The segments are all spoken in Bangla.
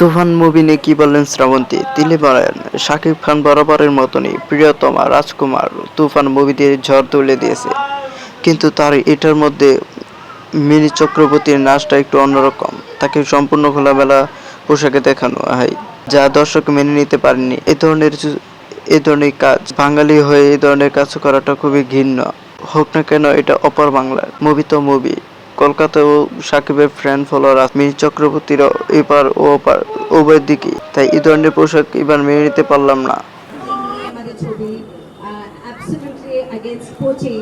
তুফান মুভি নিয়ে কি বললেন শ্রাবন্তী? তিনি বলেন, শাকিব খান বরাবরের মতনই প্রিয়তমা রাজকুমার তুফান মুভি দিয়ে ঝড় তুলে দিয়েছে। কিন্তু তার এটার মধ্যে মিনি চক্রবর্তীর নাচটা একটু অন্যরকম। তাকে সম্পূর্ণ খোলামেলা পোশাকে দেখানো হয়, যা দর্শক মেনে নিতে পারেনি। এ ধরনের কাজ, বাঙালি হয়ে এই ধরনের কাজ করাটা খুবই ঘৃণ্য। হোক না কেন এটা অপার বাংলার মুভি তো মুভি। কলকাতায়ও সাকিবের ফ্যান ফলোয়ার আছে, মিনি চক্রবর্তীরও এপার ও ওপার উভয় দিকেই। তাই এই ধরনের পোশাক এবার মেনে নিতে পারলাম না। নিয়ে আমাদের ছবি absolutely against poaching,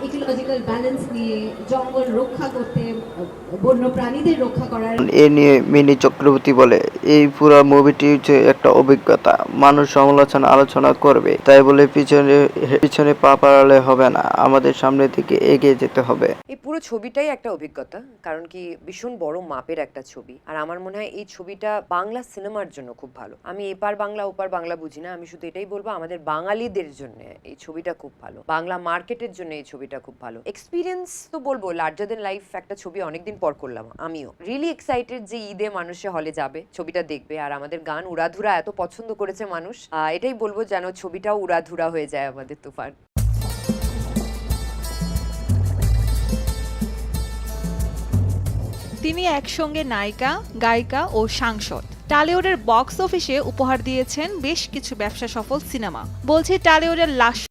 ecological balance নিয়ে, জঙ্গল রক্ষা করতে, বন্য প্রাণীদের রক্ষা করার। এ নিয়ে মিনি চক্রবর্তী বলে, এই পুরো মুভিটি হচ্ছে একটা অভিজ্ঞতা। মানুষ সমালোচনা আলোচনা করবে, তাই বলে পিছনে পিছনে পা বাড়ালে হবে না, আমাদের সামনের দিকে এগিয়ে যেতে হবে। এই পুরো ছবিটাই একটা অভিজ্ঞতা, কারণ কি ভীষণ বড় মাপের একটা ছবি। আর আমার মনে হয় এই ছবিটা বাংলা সিনেমার জন্য খুব ভালো। আমি এপার বাংলা ওপার বাংলা বুঝি না, আমি শুধু এটাই বলবো আমাদের বাঙালিদের জন্য এই ছবিটা খুব ভালো, বাংলা মার্কেটের জন্য এই ছবিটা খুব ভালো। এক্সপিরিয়েন্স তো বলবো লার্জার দেন লাইফ একটা ছবি অনেকদিন পর করলাম। আমিও রিয়েলি এক্সাইটেড যে ঈদে মানুষে হলে যাবে, ছবিটা দেখবে। আর আমাদের গান উড়াধুরা এত পছন্দ করেছে মানুষ, এটাই বলবো যেন ছবিটাও উড়াধুরা হয়ে যায় আমাদের তুফান। তিনি একসঙ্গে নায়িকা, গায়িকা ও সাংসদ। টালিউডের বক্স অফিসে উপহার দিয়েছেন বেশ কিছু ব্যবসা সফল সিনেমা। বলছি টালিউডের লাশ